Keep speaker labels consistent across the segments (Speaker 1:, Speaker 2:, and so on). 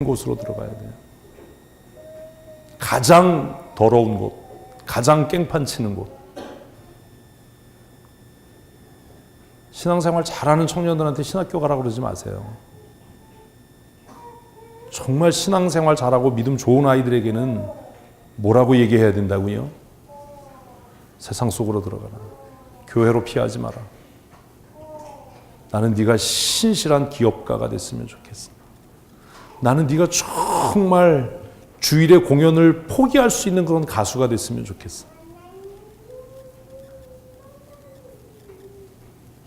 Speaker 1: 곳으로 들어가야 돼요. 가장 더러운 곳, 가장 깽판 치는 곳. 신앙생활 잘하는 청년들한테 신학교 가라고 그러지 마세요. 정말 신앙생활 잘하고 믿음 좋은 아이들에게는 뭐라고 얘기해야 된다고요? 세상 속으로 들어가라. 교회로 피하지 마라. 나는 네가 신실한 기업가가 됐으면 좋겠어. 나는 네가 정말 주일에 공연을 포기할 수 있는 그런 가수가 됐으면 좋겠어.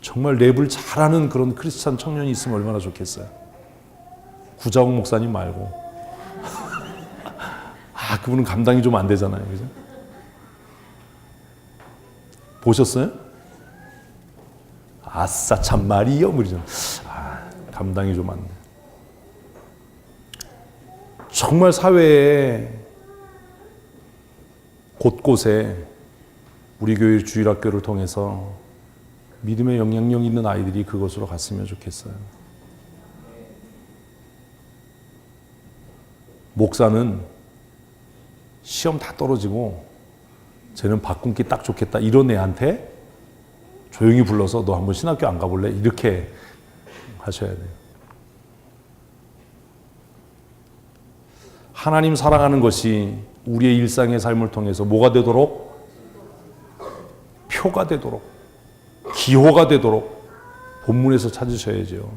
Speaker 1: 정말 랩을 잘하는 그런 크리스찬 청년이 있으면 얼마나 좋겠어요. 구자욱 목사님 말고. 그분은 감당이 좀 안 되잖아요. 그죠? 보셨어요? 아싸 참말이요. 감당이 좀 안 돼. 정말 사회에 곳곳에 우리 교회 주일학교를 통해서 믿음의 영향력 있는 아이들이 그곳으로 갔으면 좋겠어요. 목사는 시험 다 떨어지고 쟤는 바꾼기 딱 좋겠다 이런 애한테 조용히 불러서 너 한번 신학교 안 가볼래? 이렇게 하셔야 돼요. 하나님 사랑하는 것이 우리의 일상의 삶을 통해서 뭐가 되도록? 표가 되도록, 기호가 되도록 본문에서 찾으셔야죠.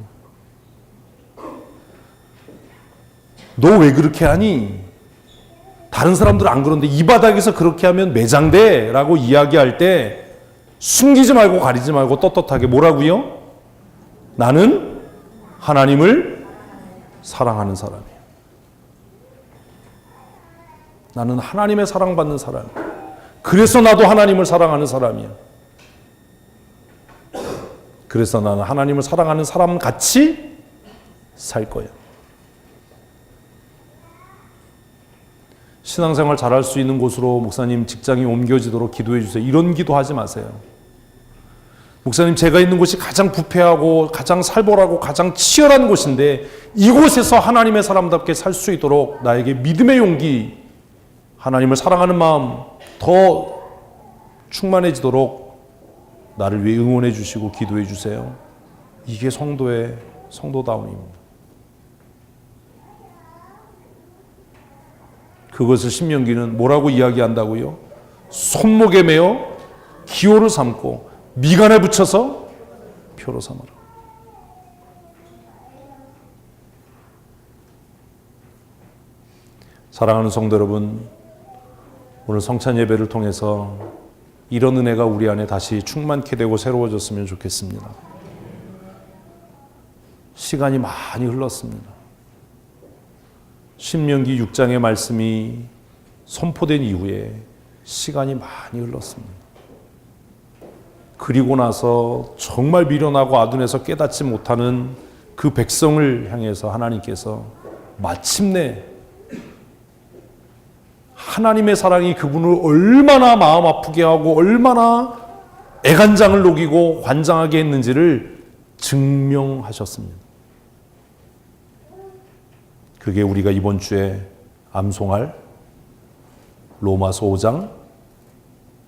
Speaker 1: 너 왜 그렇게 하니? 다른 사람들은 안 그런데 이 바닥에서 그렇게 하면 매장돼 라고 이야기할 때 숨기지 말고 가리지 말고 떳떳하게 뭐라고요? 나는 하나님을 사랑하는 사람이에요. 나는 하나님의 사랑받는 사람이야. 그래서 나도 하나님을 사랑하는 사람이야. 그래서 나는 하나님을 사랑하는 사람 같이 살 거야. 신앙생활 잘할 수 있는 곳으로 목사님 직장이 옮겨지도록 기도해 주세요. 이런 기도하지 마세요. 목사님 제가 있는 곳이 가장 부패하고 가장 살벌하고 가장 치열한 곳인데 이곳에서 하나님의 사람답게 살 수 있도록 나에게 믿음의 용기, 하나님을 사랑하는 마음 더 충만해지도록 나를 위해 응원해 주시고 기도해 주세요. 이게 성도의 성도다움입니다. 그것을 신명기는 뭐라고 이야기한다고요? 손목에 매어 기호를 삼고 미간에 붙여서 표로 삼아라. 사랑하는 성도 여러분, 오늘 성찬 예배를 통해서 이런 은혜가 우리 안에 다시 충만케 되고 새로워졌으면 좋겠습니다. 시간이 많이 흘렀습니다. 신명기 6장의 말씀이 선포된 이후에 시간이 많이 흘렀습니다. 그리고 나서 정말 미련하고 아둔해서 깨닫지 못하는 그 백성을 향해서 하나님께서 마침내 하나님의 사랑이 그분을 얼마나 마음 아프게 하고 얼마나 애간장을 녹이고 환장하게 했는지를 증명하셨습니다. 그게 우리가 이번 주에 암송할 로마서 5장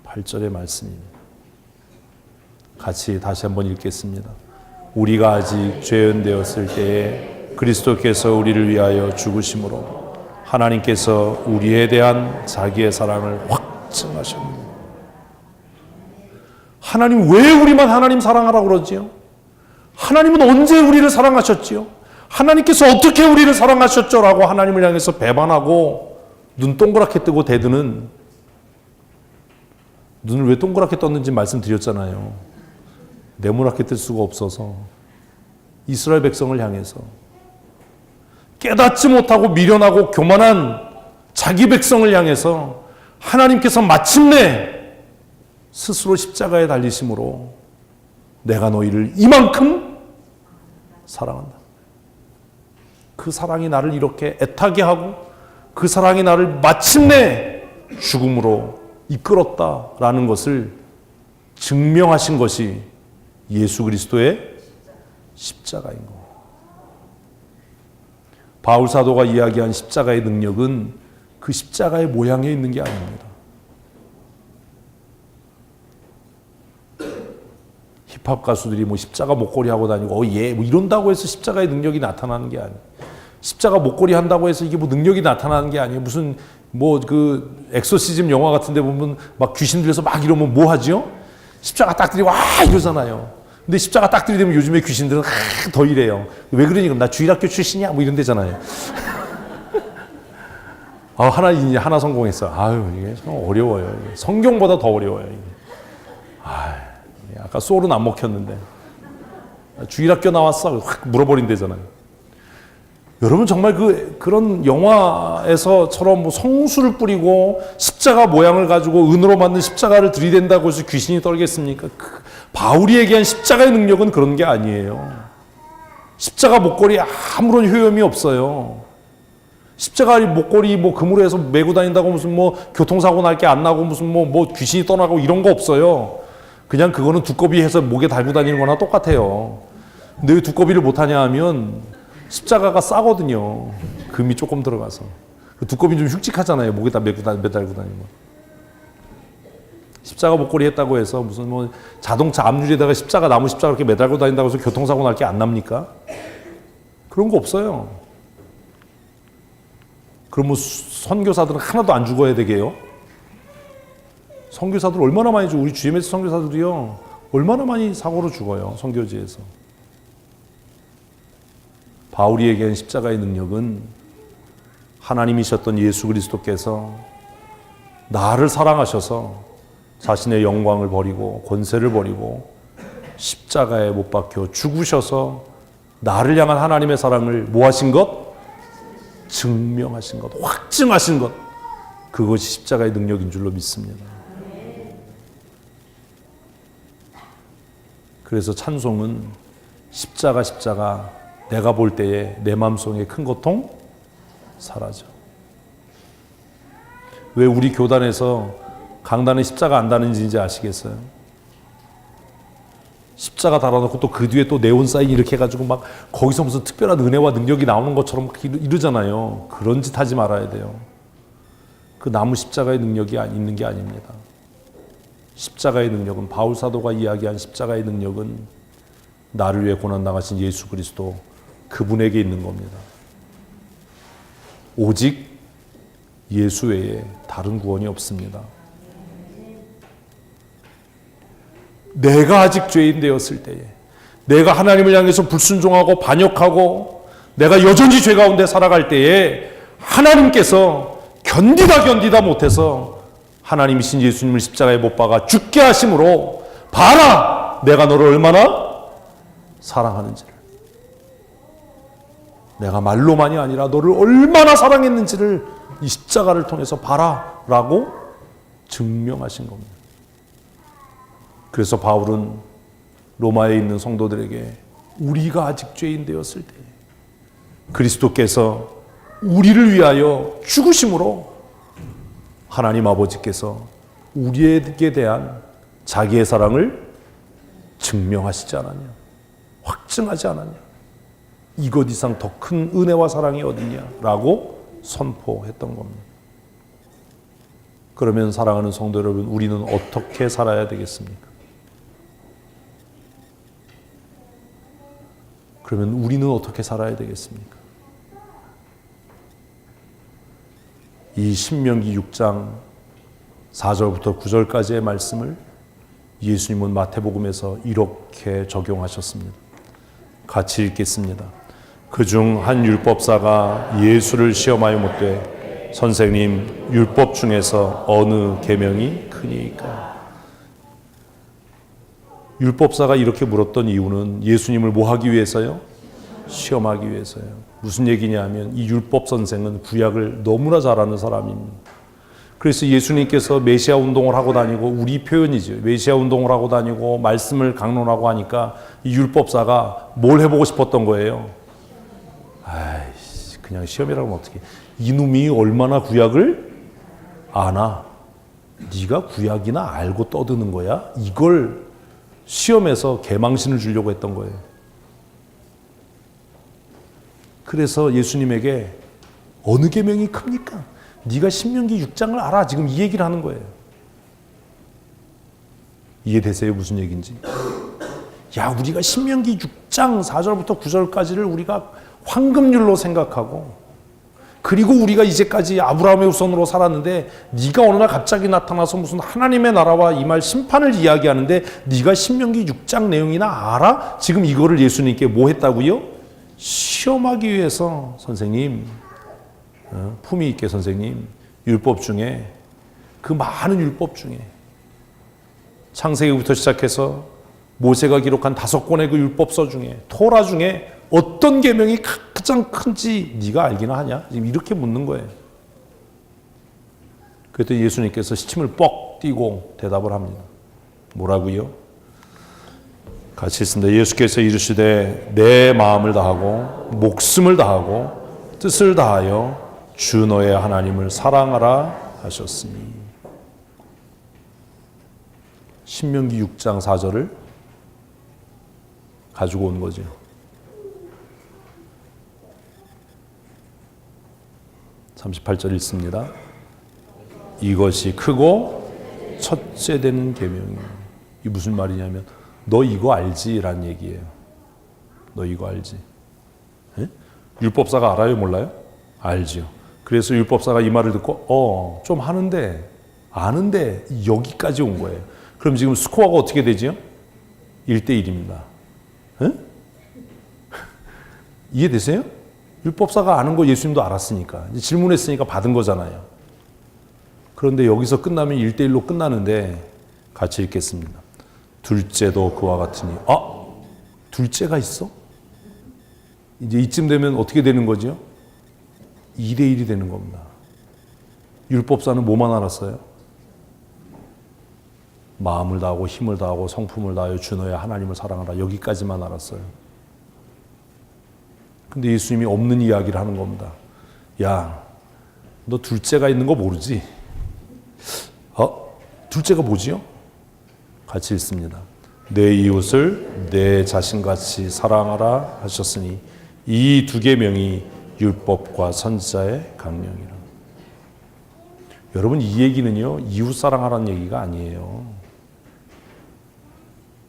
Speaker 1: 8절의 말씀입니다. 같이 다시 한번 읽겠습니다. 우리가 아직 죄인되었을 때에 그리스도께서 우리를 위하여 죽으심으로 하나님께서 우리에 대한 자기의 사랑을 확증하셨습니다. 하나님 왜 우리만 하나님 사랑하라고 그러지요? 하나님은 언제 우리를 사랑하셨지요? 하나님께서 어떻게 우리를 사랑하셨죠? 라고 하나님을 향해서 배반하고 눈 동그랗게 뜨고 대드는, 눈을 왜 동그랗게 떴는지 말씀드렸잖아요. 네모나게 뜰 수가 없어서 이스라엘 백성을 향해서 깨닫지 못하고 미련하고 교만한 자기 백성을 향해서 하나님께서 마침내 스스로 십자가에 달리심으로 내가 너희를 이만큼 사랑한다. 그 사랑이 나를 이렇게 애타게 하고 그 사랑이 나를 마침내 죽음으로 이끌었다라는 것을 증명하신 것이 예수 그리스도의 십자가인 것. 바울 사도가 이야기한 십자가의 능력은 그 십자가의 모양에 있는 게 아닙니다. 힙합 가수들이 뭐 십자가 목걸이 하고 다니고 뭐 이런다고 해서 십자가의 능력이 나타나는 게 아니에요. 십자가 목걸이 한다고 해서 이게 뭐 능력이 나타나는 게 아니에요. 무슨 뭐 그 엑소시즘 영화 같은 데 보면 막 귀신 들려서 막 이러면 뭐 하지요? 십자가 딱 들이고 와 이러잖아요. 근데 십자가 딱 들이대면 요즘에 귀신들은 더 이래요. 왜 그러니? 그럼 나 주일학교 출신이야? 뭐 이런 데잖아요. 하나 성공했어. 아유, 이게 참 어려워요. 성경보다 더 어려워요. 이게. 아까 소울은 안 먹혔는데. 주일학교 나왔어. 확 물어버린대잖아요. 여러분 정말 그런 영화에서처럼 뭐 성수를 뿌리고 십자가 모양을 가지고 은으로 만든 십자가를 들이댄다고 해서 귀신이 떨겠습니까? 바울이 얘기한 십자가의 능력은 그런 게 아니에요. 십자가 목걸이 아무런 효용이 없어요. 십자가 목걸이 뭐 금으로 해서 메고 다닌다고 무슨 뭐 교통사고 날 게 안 나고 무슨 뭐 귀신이 떠나고 이런 거 없어요. 그냥 그거는 두꺼비 해서 목에 달고 다니는 거나 똑같아요. 근데 왜 두꺼비를 못하냐 하면 십자가가 싸거든요. 금이 조금 들어가서. 두꺼비는 좀 흉측하잖아요. 목에다 매달고 다니는 거. 십자가 목걸이 했다고 해서 무슨 뭐 자동차 앞유리에다가 십자가 나무 십자가 이렇게 매달고 다닌다고 해서 교통사고 날 게 안 납니까? 그런 거 없어요. 그럼 뭐 선교사들은 하나도 안 죽어야 되게요? 선교사들 얼마나 많이 죽어? 우리 GMS 선교사들이요. 얼마나 많이 사고로 죽어요. 선교지에서. 바울이 얘기한 십자가의 능력은 하나님이셨던 예수 그리스도께서 나를 사랑하셔서 자신의 영광을 버리고 권세를 버리고 십자가에 못 박혀 죽으셔서 나를 향한 하나님의 사랑을 뭐 하신 것? 증명하신 것, 확증하신 것. 그것이 십자가의 능력인 줄로 믿습니다. 그래서 찬송은 십자가 내가 볼 때에 내 마음속에 큰 고통 사라져. 왜 우리 교단에서 강단에 십자가 안 다는지 아시겠어요? 십자가 달아놓고 또 그 뒤에 또 네온 사인 이렇게 해가지고 막 거기서 무슨 특별한 은혜와 능력이 나오는 것처럼 이러잖아요. 그런 짓 하지 말아야 돼요. 그 나무 십자가의 능력이 있는 게 아닙니다. 십자가의 능력은 바울 사도가 이야기한 십자가의 능력은 나를 위해 고난 당하신 예수 그리스도 그분에게 있는 겁니다. 오직 예수 외에 다른 구원이 없습니다. 내가 아직 죄인 되었을 때에, 내가 하나님을 향해서 불순종하고 반역하고 내가 여전히 죄 가운데 살아갈 때에 하나님께서 견디다 못해서 하나님이신 예수님을 십자가에 못 박아 죽게 하심으로 봐라! 내가 너를 얼마나 사랑하는지를. 내가 말로만이 아니라 너를 얼마나 사랑했는지를 이 십자가를 통해서 봐라! 라고 증명하신 겁니다. 그래서 바울은 로마에 있는 성도들에게 우리가 아직 죄인 되었을 때 그리스도께서 우리를 위하여 죽으심으로 하나님 아버지께서 우리에게 대한 자기의 사랑을 증명하시지 않았냐? 확증하지 않았냐? 이것 이상 더 큰 은혜와 사랑이 어디냐라고 선포했던 겁니다. 그러면 사랑하는 성도 여러분, 우리는 어떻게 살아야 되겠습니까? 그러면 우리는 어떻게 살아야 되겠습니까? 이 신명기 6장 4절부터 9절까지의 말씀을 예수님은 마태복음에서 이렇게 적용하셨습니다. 같이 읽겠습니다. 그중 한 율법사가 예수를 시험하여 묻되 선생님, 율법 중에서 어느 계명이 크니까? 율법사가 이렇게 물었던 이유는 예수님을 뭐 하기 위해서요? 시험하기 위해서요. 무슨 얘기냐 하면 이 율법 선생은 구약을 너무나 잘 아는 사람입니다. 그래서 예수님께서 메시아 운동을 하고 다니고, 우리 표현이죠. 메시아 운동을 하고 다니고 말씀을 강론하고 하니까 이 율법사가 뭘 해보고 싶었던 거예요? 아이씨, 그냥 시험이라고 하면 어떡해. 이놈이 얼마나 구약을 아나? 네가 구약이나 알고 떠드는 거야? 이걸 시험에서 개망신을 주려고 했던 거예요. 그래서 예수님에게 어느 계명이 큽니까? 네가 신명기 6장을 알아. 지금 이 얘기를 하는 거예요. 이해되세요? 무슨 얘기인지? 야, 우리가 신명기 6장 4절부터 9절까지를 우리가 황금률로 생각하고, 그리고 우리가 이제까지 아브라함의 후손으로 살았는데 네가 어느 날 갑자기 나타나서 무슨 하나님의 나라와 임할 심판을 이야기하는데 네가 신명기 6장 내용이나 알아? 지금 이거를 예수님께 뭐 했다고요? 시험하기 위해서. 선생님, 품위 있게 선생님, 율법 중에, 그 많은 율법 중에 창세기부터 시작해서 모세가 기록한 5권의 그 율법서 중에, 토라 중에 어떤 계명이 가장 큰지 네가 알기나 하냐? 지금 이렇게 묻는 거예요. 그랬더니 예수님께서 시침을 뻑 띄고 대답을 합니다. 뭐라고요? 같이 읽습니다. 예수께서 이르시되 내 마음을 다하고 목숨을 다하고 뜻을 다하여 주 너의 하나님을 사랑하라 하셨으니. 신명기 6장 4절을 가지고 온 거죠. 38절 읽습니다. 이것이 크고 첫째 되는 계명이에요. 이게 무슨 말이냐면 너 이거 알지? 라는 얘기예요. 너 이거 알지? 에? 율법사가 알아요? 몰라요? 알지요. 그래서 율법사가 이 말을 듣고 좀 하는데 아는데 여기까지 온 거예요. 그럼 지금 스코어가 어떻게 되지요? 1대1입니다. 이해되세요? 율법사가 아는 거 예수님도 알았으니까, 이제 질문했으니까 받은 거잖아요. 그런데 여기서 끝나면 1대1로 끝나는데 같이 읽겠습니다. 둘째도 그와 같으니. 둘째가 있어? 이제 이쯤 되면 어떻게 되는 거죠? 2대1이 되는 겁니다. 율법사는 뭐만 알았어요? 마음을 다하고 힘을 다하고 성품을 다하여 주 너의 하나님을 사랑하라. 여기까지만 알았어요. 근데 예수님이 없는 이야기를 하는 겁니다. 야, 너 둘째가 있는 거 모르지? 둘째가 뭐지요? 같이 읽습니다. 내 이웃을 내 자신같이 사랑하라 하셨으니 이 두 계명이 율법과 선지자의 강령이라. 여러분, 이 얘기는요, 이웃 사랑하라는 얘기가 아니에요.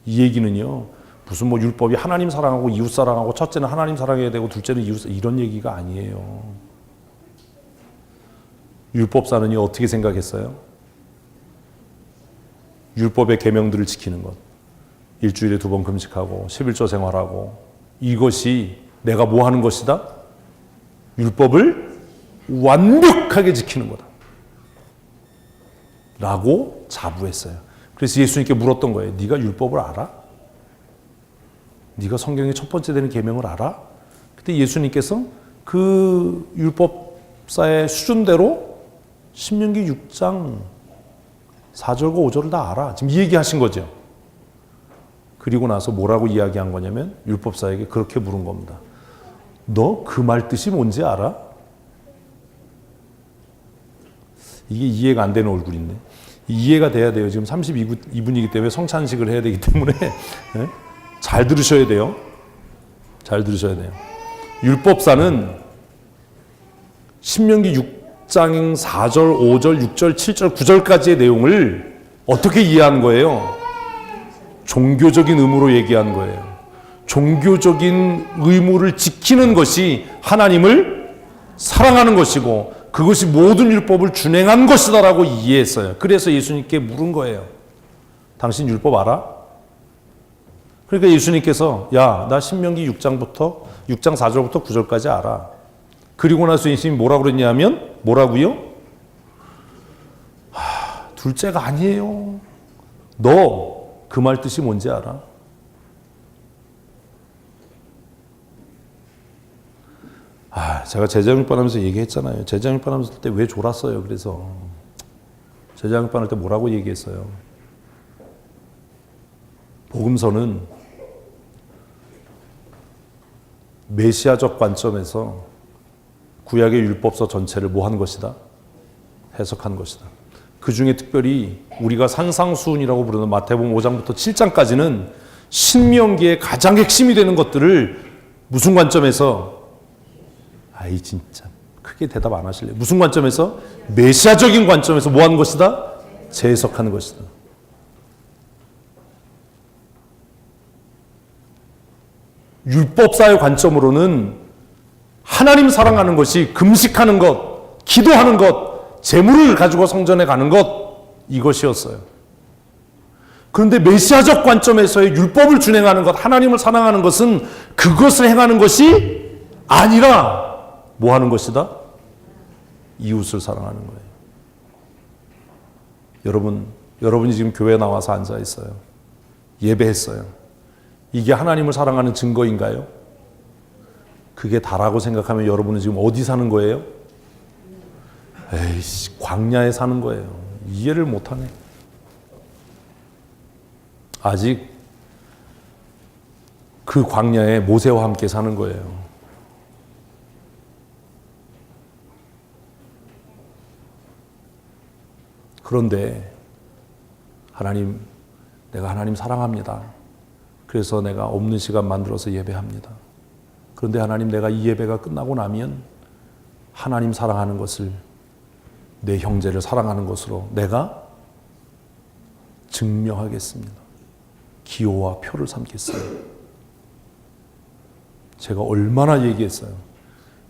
Speaker 1: 이 얘기는요, 무슨 뭐 율법이 하나님 사랑하고 이웃 사랑하고 첫째는 하나님 사랑해야 되고 둘째는 이웃, 이런 얘기가 아니에요. 율법사는요, 어떻게 생각했어요? 율법의 계명들을 지키는 것, 일주일에 2번 금식하고 11조 생활하고, 이것이 내가 뭐 하는 것이다? 율법을 완벽하게 지키는 거다 라고 자부했어요. 그래서 예수님께 물었던 거예요. 네가 율법을 알아? 네가 성경의 첫 번째 되는 계명을 알아? 그때 예수님께서 그 율법사의 수준대로 신명기 6장 4절과 5절을 다 알아. 지금 이 얘기하신 거죠. 그리고 나서 뭐라고 이야기한 거냐면 율법사에게 그렇게 물은 겁니다. 너 그 말 뜻이 뭔지 알아? 이게 이해가 안 되는 얼굴인데. 이해가 돼야 돼요. 지금 32분이기 때문에 성찬식을 해야 되기 때문에 잘 들으셔야 돼요. 잘 들으셔야 돼요. 율법사는 신명기 6장 4절, 5절, 6절, 7절, 9절까지의 내용을 어떻게 이해한 거예요? 종교적인 의무로 얘기한 거예요. 종교적인 의무를 지키는 것이 하나님을 사랑하는 것이고 그것이 모든 율법을 준행한 것이다라고 이해했어요. 그래서 예수님께 물은 거예요. 당신 율법 알아? 그러니까 예수님께서 나 신명기 6장 4절부터 9절까지 알아. 그리고 나서 예수님이 뭐라고 그랬냐면 뭐라고요? 둘째가 아니에요. 너 그 말 뜻이 뭔지 알아? 제가 제자육반 하면서 얘기했잖아요. 제자육반 하면서 때 왜 졸았어요? 그래서 제자육반 할 때 뭐라고 얘기했어요? 복음서는 메시아적 관점에서 구약의 율법서 전체를 뭐 한 것이다? 해석한 것이다. 그 중에 특별히 우리가 산상수훈이라고 부르는 마태복음 5장부터 7장까지는 신명기의 가장 핵심이 되는 것들을 무슨 관점에서? 아이 진짜 크게 대답 안 하실래요? 무슨 관점에서? 메시아적인 관점에서 뭐 하는 것이다? 재해석하는 것이다. 율법사의 관점으로는 하나님 사랑하는 것이 금식하는 것, 기도하는 것, 재물을 가지고 성전에 가는 것, 이것이었어요. 그런데 메시아적 관점에서의 율법을 준행하는 것, 하나님을 사랑하는 것은 그것을 행하는 것이 아니라 뭐 하는 것이다? 이웃을 사랑하는 거예요. 여러분이 지금 교회에 나와서 앉아 있어요. 예배했어요. 이게 하나님을 사랑하는 증거인가요? 그게 다라고 생각하면 여러분은 지금 어디 사는 거예요? 에이씨, 광야에 사는 거예요. 이해를 못하네. 아직 그 광야에 모세와 함께 사는 거예요. 그런데 하나님, 내가 하나님 사랑합니다. 그래서 내가 없는 시간 만들어서 예배합니다. 그런데 하나님, 내가 이 예배가 끝나고 나면 하나님 사랑하는 것을, 내 형제를 사랑하는 것으로 내가 증명하겠습니다. 기호와 표를 삼겠습니다. 제가 얼마나 얘기했어요.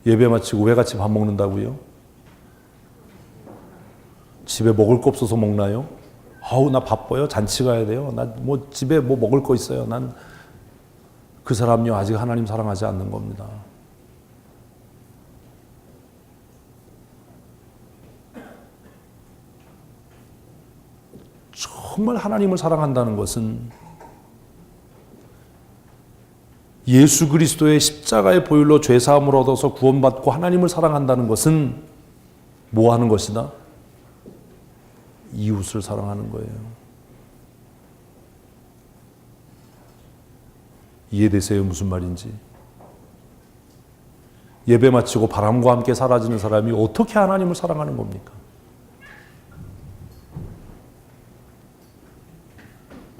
Speaker 1: 예배 마치고 왜 같이 밥 먹는다고요? 집에 먹을 거 없어서 먹나요? 아우, 나 바빠요. 잔치 가야 돼요. 나 뭐 집에 뭐 먹을 거 있어요. 난 그 사람요, 아직 하나님 사랑하지 않는 겁니다. 정말 하나님을 사랑한다는 것은 예수 그리스도의 십자가의 보혈로 죄사함을 얻어서 구원받고 하나님을 사랑한다는 것은 뭐 하는 것이다? 이웃을 사랑하는 거예요. 이해되세요? 무슨 말인지. 예배 마치고 바람과 함께 사라지는 사람이 어떻게 하나님을 사랑하는 겁니까?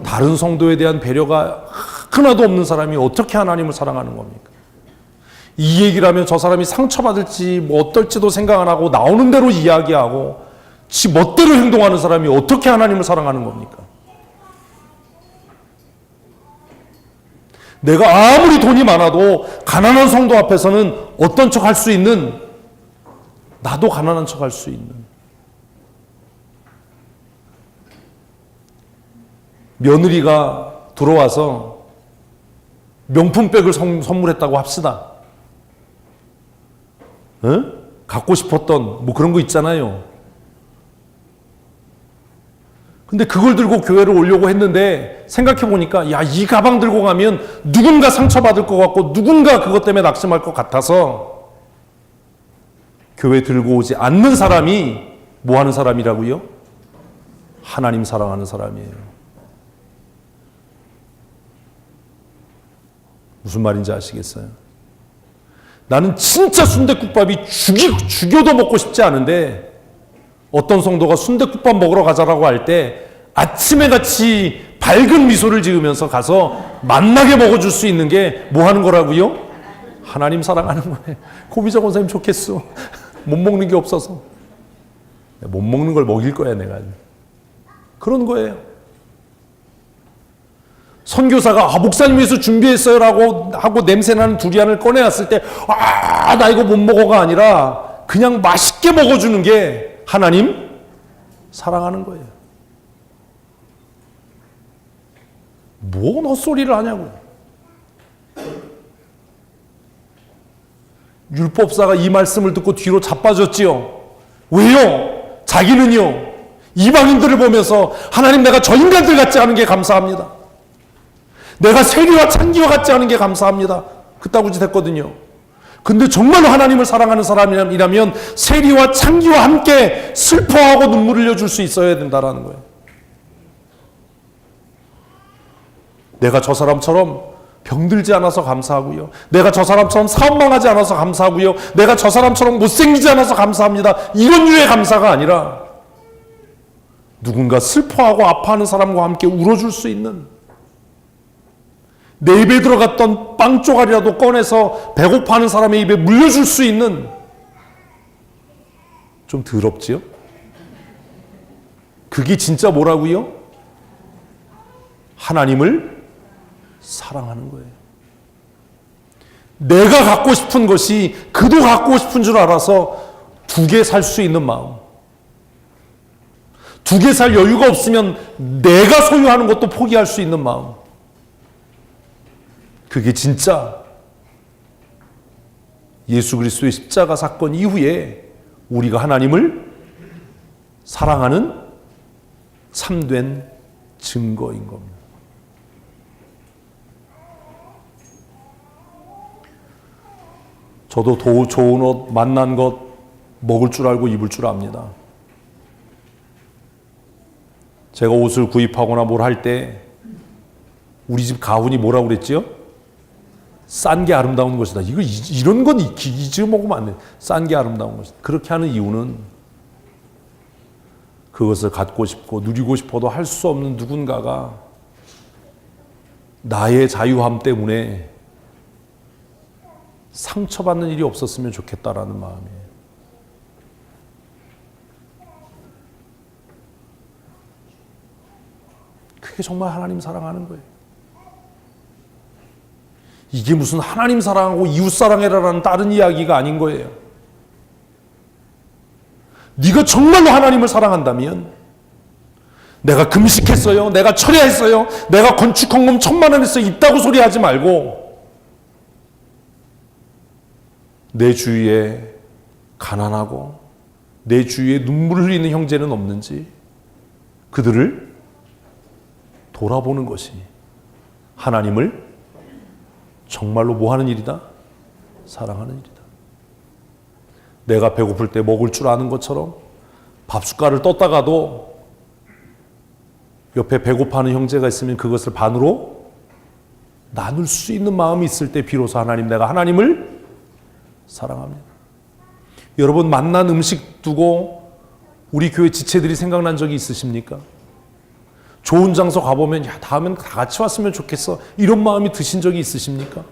Speaker 1: 다른 성도에 대한 배려가 하나도 없는 사람이 어떻게 하나님을 사랑하는 겁니까? 이 얘기를 하면 저 사람이 상처받을지 뭐 어떨지도 생각 안 하고 나오는 대로 이야기하고 지 멋대로 행동하는 사람이 어떻게 하나님을 사랑하는 겁니까? 내가 아무리 돈이 많아도 가난한 성도 앞에서는 어떤 척 할 수 있는, 나도 가난한 척 할 수 있는, 며느리가 들어와서 명품백을 선물했다고 합시다. 응? 갖고 싶었던 뭐 그런 거 있잖아요. 근데 그걸 들고 교회를 오려고 했는데 생각해 보니까 야, 이 가방 들고 가면 누군가 상처받을 것 같고 누군가 그것 때문에 낙심할 것 같아서 교회 들고 오지 않는 사람이 뭐 하는 사람이라고요? 하나님 사랑하는 사람이에요. 무슨 말인지 아시겠어요? 나는 진짜 순댓국밥이 죽여도 먹고 싶지 않은데 어떤 성도가 순댓국밥 먹으러 가자라고 할 때 아침에 같이 밝은 미소를 지으면서 가서 만나게 먹어줄 수 있는 게 뭐 하는 거라고요? 하나님 사랑하는 거예요. 고비정 원사님 좋겠어. 못 먹는 게 없어서. 못 먹는 걸 먹일 거야 내가. 그런 거예요. 선교사가 목사님 위해서 준비했어요 라고 하고 냄새나는 두리안을 꺼내놨을 때 나 이거 못 먹어가 아니라 그냥 맛있게 먹어주는 게 하나님 사랑하는 거예요. 뭔 헛소리를 하냐고. 율법사가 이 말씀을 듣고 뒤로 자빠졌지요. 왜요? 자기는요, 이방인들을 보면서 하나님, 내가 저 인간들 같지 않은 게 감사합니다. 내가 세리와 창기와 같지 않은 게 감사합니다. 그따구 짓 했거든요. 근데 정말로 하나님을 사랑하는 사람이라면 세리와 창기와 함께 슬퍼하고 눈물을 흘려줄 수 있어야 된다는 거예요. 내가 저 사람처럼 병들지 않아서 감사하고요. 내가 저 사람처럼 사업망하지 않아서 감사하고요. 내가 저 사람처럼 못생기지 않아서 감사합니다. 이런 류의 감사가 아니라 누군가 슬퍼하고 아파하는 사람과 함께 울어줄 수 있는, 내 입에 들어갔던 빵 조각이라도 꺼내서 배고파하는 사람의 입에 물려줄 수 있는, 좀 더럽지요? 그게 진짜 뭐라고요? 하나님을 사랑하는 거예요. 내가 갖고 싶은 것이 그도 갖고 싶은 줄 알아서 두 개 살 수 있는 마음. 두 개 살 여유가 없으면 내가 소유하는 것도 포기할 수 있는 마음. 그게 진짜 예수 그리스도의 십자가 사건 이후에 우리가 하나님을 사랑하는 참된 증거인 겁니다. 저도 좋은 옷, 맛난 것 먹을 줄 알고 입을 줄 압니다. 제가 옷을 구입하거나 뭘 할 때 우리 집 가훈이 뭐라고 그랬지요? 싼 게 아름다운 것이다. 이런 건 잊어 먹으면 안 돼. 싼 게 아름다운 것이다. 그렇게 하는 이유는 그것을 갖고 싶고 누리고 싶어도 할 수 없는 누군가가 나의 자유함 때문에 상처받는 일이 없었으면 좋겠다라는 마음이에요. 그게 정말 하나님 사랑하는 거예요. 이게 무슨 하나님 사랑하고 이웃 사랑해라라는 다른 이야기가 아닌 거예요. 네가 정말로 하나님을 사랑한다면 내가 금식했어요, 내가 철야했어요, 내가 건축헌금 1,000만 원 했어요 있다고 소리하지 말고 내 주위에 가난하고 내 주위에 눈물을 흘리는 형제는 없는지 그들을 돌아보는 것이 하나님을 정말로 뭐 하는 일이다? 사랑하는 일이다. 내가 배고플 때 먹을 줄 아는 것처럼 밥숟가락을 떴다가도 옆에 배고파하는 형제가 있으면 그것을 반으로 나눌 수 있는 마음이 있을 때 비로소 내가 하나님을 사랑합니다. 여러분 맛난 음식 두고 우리 교회 지체들이 생각난 적이 있으십니까? 좋은 장소 가보면 다음엔 다 같이 왔으면 좋겠어 이런 마음이 드신 적이 있으십니까?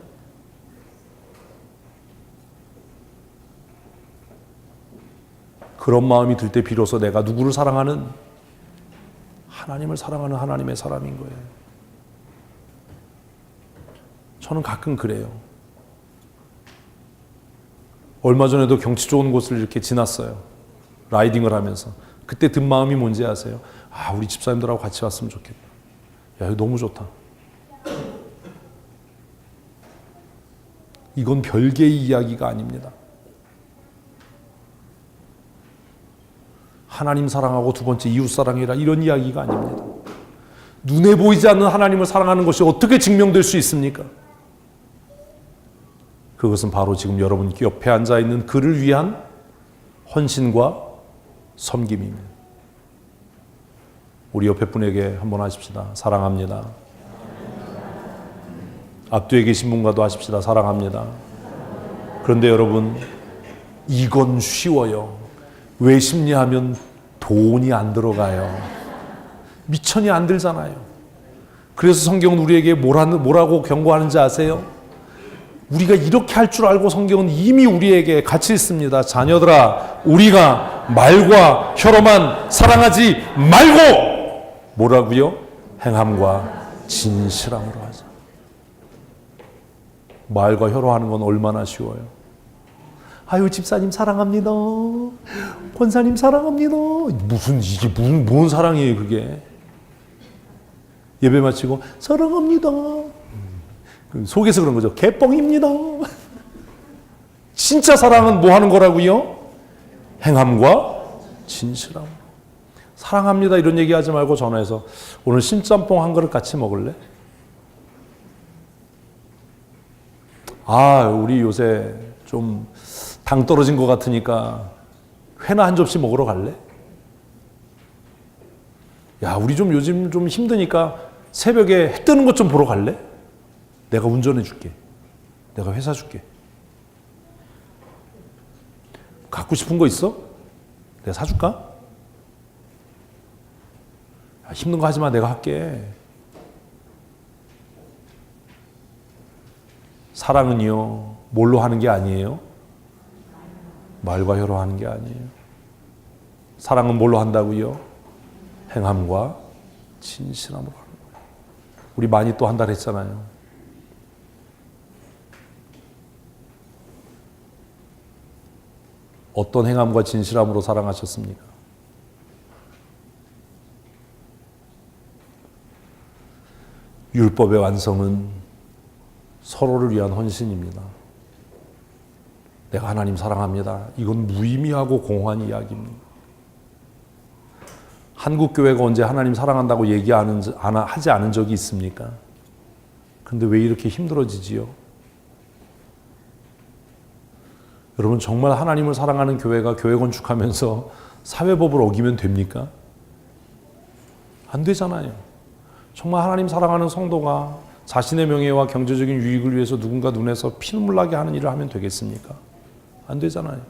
Speaker 1: 그런 마음이 들 때 비로소 내가 누구를 사랑하는? 하나님을 사랑하는 하나님의 사람인 거예요. 저는 가끔 그래요. 얼마 전에도 경치 좋은 곳을 이렇게 지났어요. 라이딩을 하면서. 그때 든 마음이 뭔지 아세요? 우리 집사님들하고 같이 왔으면 좋겠다. 야, 이거 너무 좋다. 이건 별개의 이야기가 아닙니다. 하나님 사랑하고 두 번째 이웃 사랑이라 이런 이야기가 아닙니다. 눈에 보이지 않는 하나님을 사랑하는 것이 어떻게 증명될 수 있습니까? 그것은 바로 지금 여러분 옆에 앉아 있는 그를 위한 헌신과 섬김입니다. 우리 옆에 분에게 한번 하십시다. 사랑합니다. 앞뒤에 계신 분과도 하십시다. 사랑합니다. 그런데 여러분 이건 쉬워요. 왜 쉽냐하면 돈이 안 들어가요. 미천이 안 들잖아요. 그래서 성경은 우리에게 뭐라고 경고하는지 아세요? 우리가 이렇게 할 줄 알고 성경은 이미 우리에게 같이 있습니다. 자녀들아, 우리가 말과 혀로만 사랑하지 말고 뭐라고요? 행함과 진실함으로 하자. 말과 혀로 하는 건 얼마나 쉬워요. 아유 집사님 사랑합니다. 권사님 사랑합니다. 뭔 사랑이에요 그게. 예배 마치고 사랑합니다. 속에서 그런 거죠. 개뻥입니다. 진짜 사랑은 뭐 하는 거라고요? 행함과 진실함. 사랑합니다 이런 얘기하지 말고 전화해서 오늘 신짬뽕 한 그릇 같이 먹을래? 우리 요새 좀 당 떨어진 것 같으니까 회나 한 접시 먹으러 갈래? 야, 우리 좀 요즘 좀 힘드니까 새벽에 해 뜨는 것 좀 보러 갈래? 내가 운전해 줄게. 내가 회 사줄게. 갖고 싶은 거 있어? 내가 사줄까? 힘든 거 하지 마. 내가 할게. 사랑은요, 뭘로 하는 게 아니에요? 말과 혀로 하는 게 아니에요. 사랑은 뭘로 한다고요? 행함과 진실함으로 하는 거예요. 우리 많이 또 한다 했잖아요. 어떤 행함과 진실함으로 사랑하셨습니까? 율법의 완성은 서로를 위한 헌신입니다. 내가 하나님 사랑합니다. 이건 무의미하고 공허한 이야기입니다. 한국 교회가 언제 하나님 사랑한다고 하지 않은 적이 있습니까? 그런데 왜 이렇게 힘들어지지요? 여러분, 정말 하나님을 사랑하는 교회가 교회 건축하면서 사회법을 어기면 됩니까? 안 되잖아요. 정말 하나님 사랑하는 성도가 자신의 명예와 경제적인 유익을 위해서 누군가 눈에서 피눈물 나게 하는 일을 하면 되겠습니까? 안 되잖아요.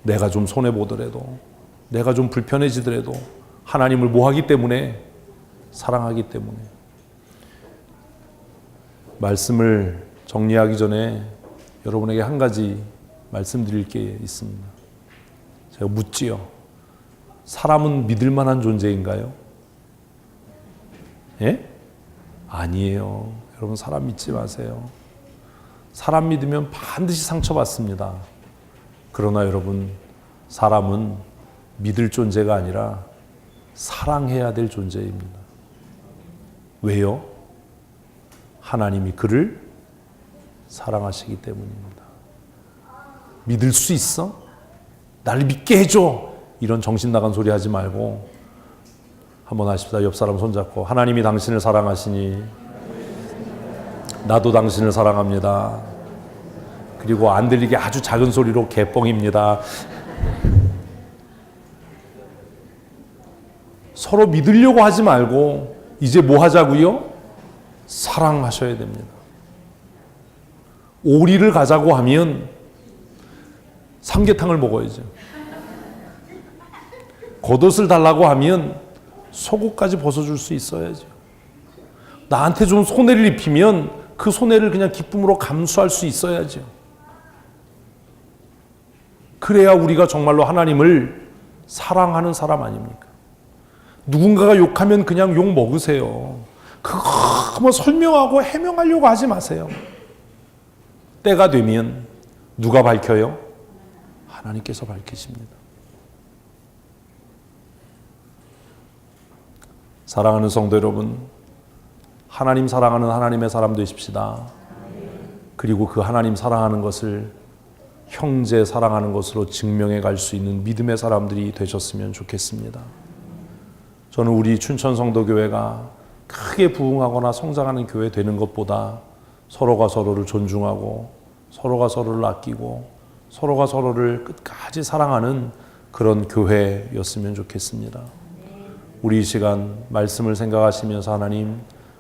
Speaker 1: 내가 좀 손해보더라도, 내가 좀 불편해지더라도 하나님을 뭐 하기 때문에? 사랑하기 때문에. 말씀을 정리하기 전에 여러분에게 한 가지 말씀드릴 게 있습니다. 제가 묻지요. 사람은 믿을 만한 존재인가요? 예? 아니에요. 여러분, 사람 믿지 마세요. 사람 믿으면 반드시 상처받습니다. 그러나 여러분, 사람은 믿을 존재가 아니라 사랑해야 될 존재입니다. 왜요? 하나님이 그를 사랑하시기 때문입니다. 믿을 수 있어? 나를 믿게 해줘! 이런 정신 나간 소리 하지 말고 한번 하십시다. 옆 사람 손잡고, 하나님이 당신을 사랑하시니 나도 당신을 사랑합니다. 그리고 안 들리게 아주 작은 소리로 개뻥입니다. 서로 믿으려고 하지 말고 이제 뭐 하자고요? 사랑하셔야 됩니다. 오리를 가자고 하면 삼계탕을 먹어야죠. 겉옷을 달라고 하면 속옷까지 벗어줄 수 있어야죠. 나한테 좀 손해를 입히면 그 손해를 그냥 기쁨으로 감수할 수 있어야죠. 그래야 우리가 정말로 하나님을 사랑하는 사람 아닙니까? 누군가가 욕하면 그냥 욕 먹으세요. 그거 뭐 설명하고 해명하려고 하지 마세요. 때가 되면 누가 밝혀요? 하나님께서 밝히십니다. 사랑하는 성도 여러분, 하나님 사랑하는 하나님의 사람 되십시다. 그리고 그 하나님 사랑하는 것을 형제 사랑하는 것으로 증명해 갈 수 있는 믿음의 사람들이 되셨으면 좋겠습니다. 저는 우리 춘천성도교회가 크게 부흥하거나 성장하는 교회 되는 것보다 서로가 서로를 존중하고 서로가 서로를 아끼고 서로가 서로를 끝까지 사랑하는 그런 교회였으면 좋겠습니다. 우리 이 시간 말씀을 생각하시면서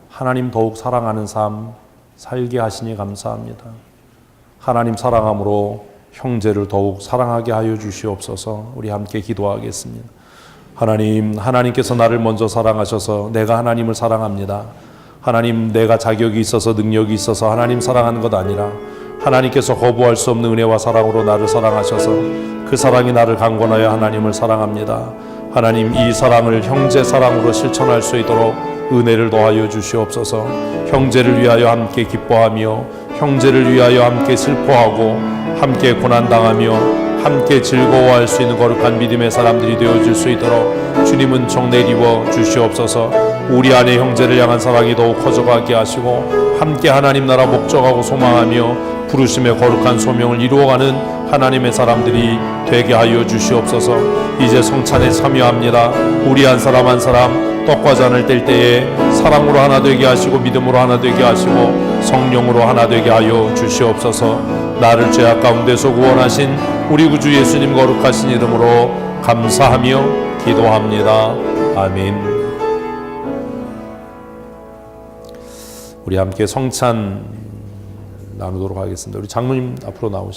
Speaker 1: 하나님 더욱 사랑하는 삶 살게 하시니 감사합니다. 하나님 사랑함으로 형제를 더욱 사랑하게 하여 주시옵소서. 우리 함께 기도하겠습니다. 하나님께서 나를 먼저 사랑하셔서 내가 하나님을 사랑합니다. 하나님, 내가 자격이 있어서 능력이 있어서 하나님 사랑하는 것 아니라 하나님께서 거부할 수 없는 은혜와 사랑으로 나를 사랑하셔서 그 사랑이 나를 강권하여 하나님을 사랑합니다. 하나님, 이 사랑을 형제 사랑으로 실천할 수 있도록 은혜를 더하여 주시옵소서. 형제를 위하여 함께 기뻐하며 형제를 위하여 함께 슬퍼하고 함께 고난당하며 함께 즐거워할 수 있는 거룩한 믿음의 사람들이 되어줄 수 있도록 주님은 정내리워 주시옵소서. 우리 안에 형제를 향한 사랑이 더욱 커져가게 하시고 함께 하나님 나라 목적하고 소망하며 부르심의 거룩한 소명을 이루어가는 하나님의 사람들이 되게 하여 주시옵소서. 이제 성찬에 참여합니다. 우리 한 사람 한 사람 떡과 잔을 뗄 때에 사랑으로 하나 되게 하시고 믿음으로 하나 되게 하시고 성령으로 하나 되게 하여 주시옵소서. 나를 죄악 가운데서 구원하신 우리 구주 예수님 거룩하신 이름으로 감사하며 기도합니다. 아멘. 우리 함께 성찬 나누도록 하겠습니다. 우리 장로님 앞으로 나오시죠.